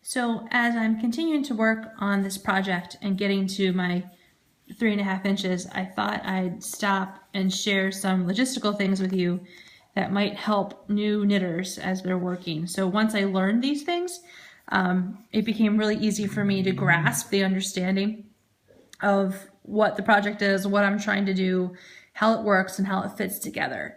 So as I'm continuing to work on this project and getting to my 3.5 inches, I thought I'd stop and share some logistical things with you that might help new knitters as they're working. So once I learned these things, it became really easy for me to grasp the understanding of what the project is, what I'm trying to do, how it works, and how it fits together.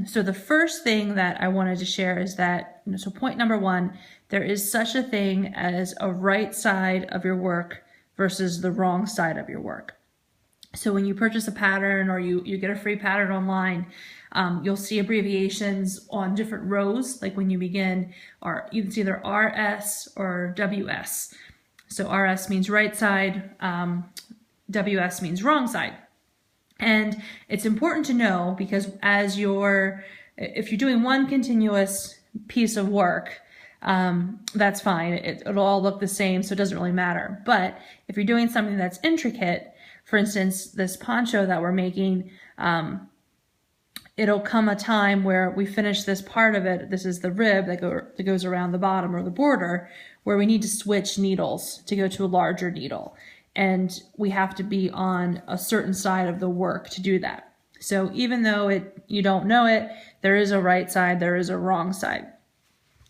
So the first thing that I wanted to share is that, so point number one, there is such a thing as a right side of your work versus the wrong side of your work. So when you purchase a pattern or you get a free pattern online, you'll see abbreviations on different rows, like when you begin, or it's either RS or WS. So RS means right side, WS means wrong side. And it's important to know because if you're doing one continuous piece of work, that's fine. It'll all look the same, so it doesn't really matter. But if you're doing something that's intricate, for instance, this poncho that we're making, it'll come a time where we finish this part of it. This is the rib that goes around the bottom or the border, where we need to switch needles to go to a larger needle. And we have to be on a certain side of the work to do that. So even though you don't know it, there is a right side, there is a wrong side.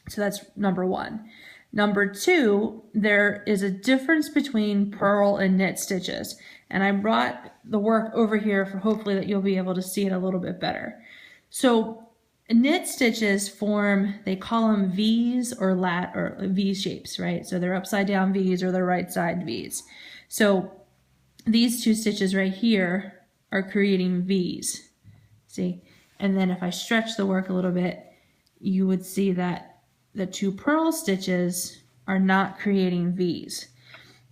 So that's number one. Number two, there is a difference between purl and knit stitches. And I brought the work over here for hopefully that you'll be able to see it a little bit better. So knit stitches form, they call them V's or V shapes, right? So they're upside down V's or they're right side V's. So these two stitches right here are creating V's, see? And then if I stretch the work a little bit, you would see that the two purl stitches are not creating V's.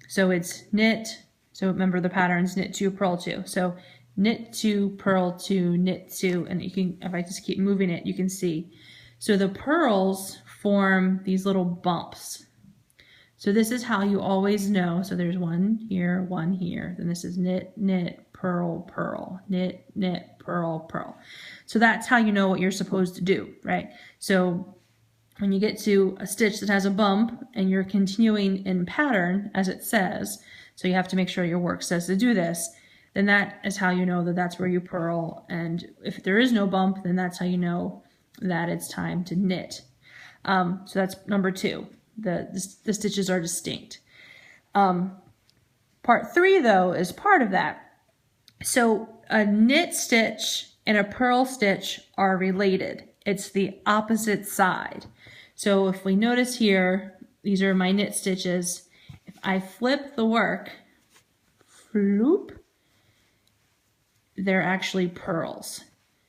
So it's knit, so remember the pattern's knit 2, purl 2. So knit 2, purl 2, knit 2, and you can, if I just keep moving it, you can see. So the purls form these little bumps. So this is how you always know. So there's one here, then this is knit, knit, purl, purl, knit, knit, purl, purl. So that's how you know what you're supposed to do, right? So when you get to a stitch that has a bump and you're continuing in pattern, as it says, so you have to make sure your work says to do this, then that is how you know that that's where you purl. And if there is no bump, then that's how you know that it's time to knit. So that's number two. The stitches are distinct. Part 3 though is part of that. So a knit stitch and a purl stitch are related. It's the opposite side. So if we notice here, these are my knit stitches. If I flip the work, floop, they're actually purls.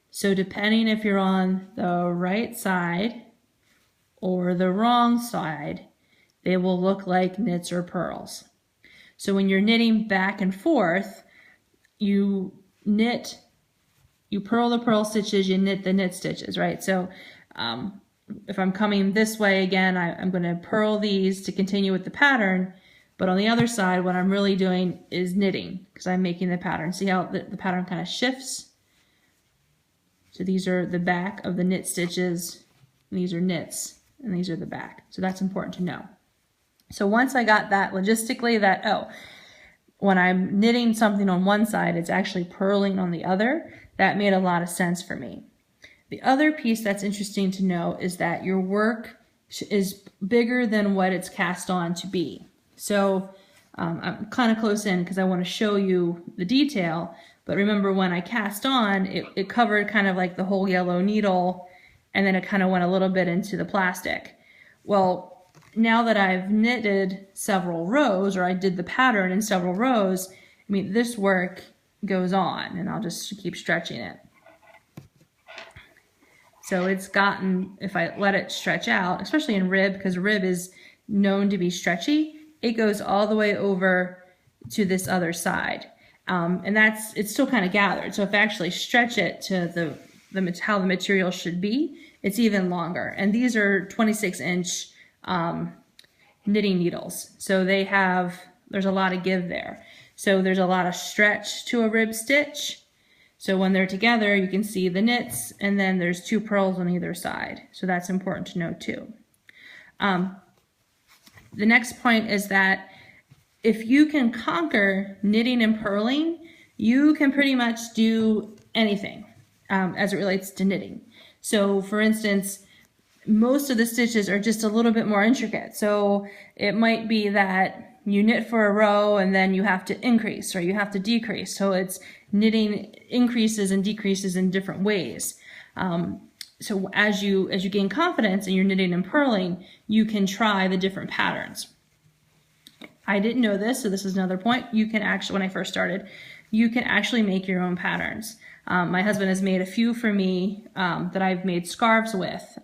So depending if you're on the right side or the wrong side, they will look like knits or purls. So when you're knitting back and forth, you purl the purl stitches, you knit the knit stitches, right? So if I'm coming this way again, I'm going to purl these to continue with the pattern, but on the other side, what I'm really doing is knitting because I'm making the pattern. See how the pattern kind of shifts? So these are the back of the knit stitches, and these are knits, and these are the back. So that's important to know. So once I got that logistically, when I'm knitting something on one side, it's actually purling on the other, that made a lot of sense for me. The other piece that's interesting to know is that your work is bigger than what it's cast on to be. So I'm kind of close in because I want to show you the detail, but remember when I cast on, it covered kind of like the whole yellow needle, and then it kind of went a little bit into the plastic. Well, now that I've knitted several rows, or I did the pattern in several rows, I mean, this work goes on, and I'll just keep stretching it. So it's gotten, if I let it stretch out, especially in rib, because rib is known to be stretchy, it goes all the way over to this other side. And it's still kind of gathered. So if I actually stretch it to how the material should be, it's even longer. And these are 26-inch knitting needles. So there's a lot of give there. So there's a lot of stretch to a rib stitch. So when they're together, you can see the knits, and then there's 2 purls on either side. So that's important to know too. the next point is that if you can conquer knitting and purling, you can pretty much do anything as it relates to knitting. So for instance, most of the stitches are just a little bit more intricate. So it might be that you knit for a row and then you have to increase or you have to decrease. So it's knitting increases and decreases in different ways. So as you gain confidence in your knitting and purling, you can try the different patterns. I didn't know this, so this is another point. You can actually, when I first started, you can actually make your own patterns. My husband has made a few for me that I've made scarves with.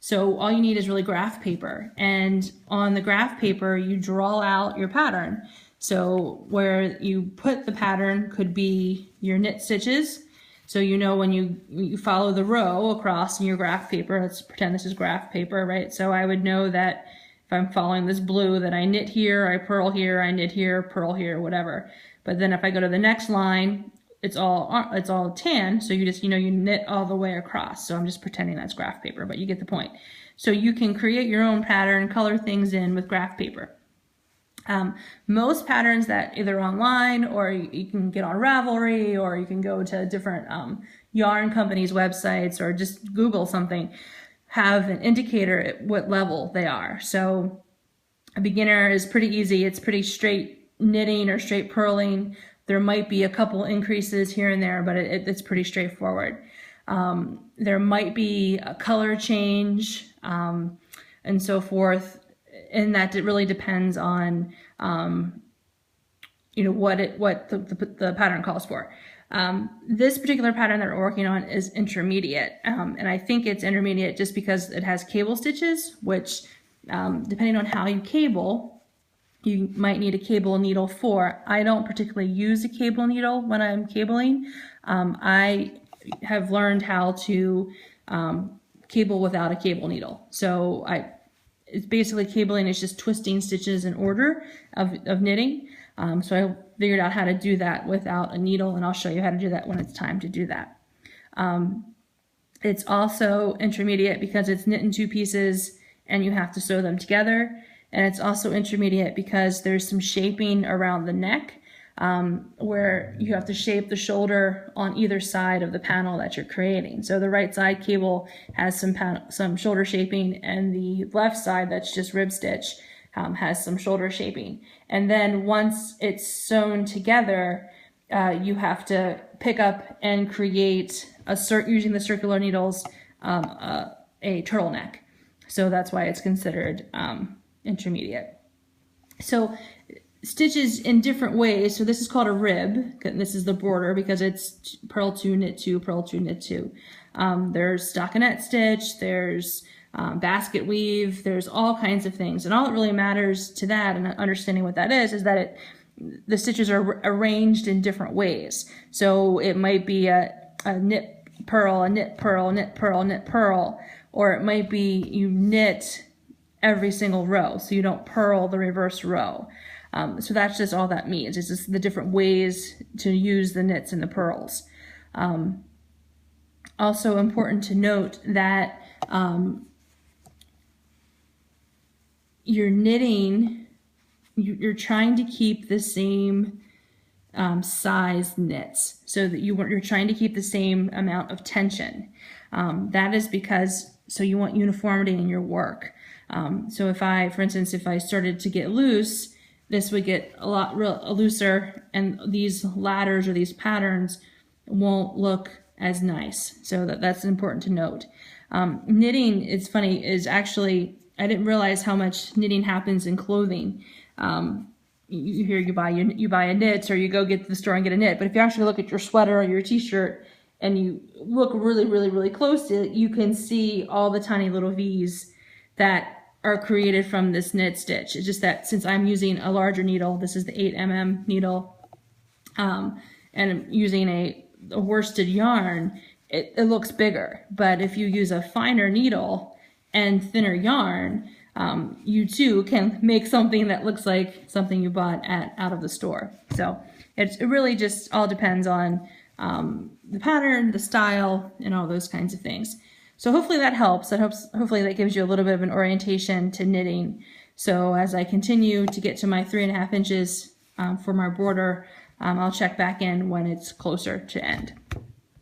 So all you need is really graph paper, and on the graph paper you draw out your pattern. So where you put the pattern could be your knit stitches. So you know when you follow the row across in your graph paper, let's pretend this is graph paper, right? So I would know that if I'm following this blue, that I knit here, I purl here, I knit here, purl here, whatever. But then if I go to the next line, it's all tan, so you just, you knit all the way across. So I'm just pretending that's graph paper, but you get the point. So you can create your own pattern, color things in with graph paper. Most patterns that either online or you can get on Ravelry or you can go to different yarn companies' websites or just Google something, have an indicator at what level they are. So a beginner is pretty easy. It's pretty straight knitting or straight purling. There might be a couple increases here and there, but it's pretty straightforward. There might be a color change and so forth, and that it really depends on what the pattern calls for. This particular pattern that we're working on is intermediate, and I think it's intermediate just because it has cable stitches, which depending on how you cable, you might need a cable needle for. I don't particularly use a cable needle when I'm cabling. I have learned how to cable without a cable needle. So it's basically cabling is just twisting stitches in order of knitting. So I figured out how to do that without a needle, and I'll show you how to do that when it's time to do that. It's also intermediate because it's knit in 2 pieces and you have to sew them together. And it's also intermediate because there's some shaping around the neck where you have to shape the shoulder on either side of the panel that you're creating. So the right side cable has some shoulder shaping, and the left side that's just rib stitch has some shoulder shaping. And then once it's sewn together, you have to pick up and create using the circular needles a turtleneck. So that's why it's considered intermediate. So stitches in different ways. So this is called a rib. This is the border because it's purl 2, knit 2, purl 2, knit 2. There's stockinette stitch, there's basket weave, there's all kinds of things. And all that really matters to that and understanding what that is that the stitches are arranged in different ways. So it might be a knit purl, a knit purl, knit purl, knit purl, or it might be you knit every single row, so you don't purl the reverse row. So that's just all that means. It's just the different ways to use the knits and the purls. Also important to note that you're knitting, you're trying to keep the same size knits, so that you're trying to keep the same amount of tension. That is because, so you want uniformity in your work. So for instance, if I started to get loose, this would get a lot looser, and these ladders or these patterns won't look as nice. So that's important to note. Knitting, it's funny, is actually, I didn't realize how much knitting happens in clothing. You buy a knit, or you go get to the store and get a knit, but if you actually look at your sweater or your t-shirt and you look really, really, really close to it, you can see all the tiny little V's that are created from this knit stitch. It's just that since I'm using a larger needle, this is the 8mm needle, and I'm using a worsted yarn, it looks bigger. But if you use a finer needle and thinner yarn, you too can make something that looks like something you bought out of the store. So it really just all depends on the pattern, the style, and all those kinds of things. So hopefully that helps. Hopefully that gives you a little bit of an orientation to knitting. So as I continue to get to my 3.5 inches for my border, I'll check back in when it's closer to end.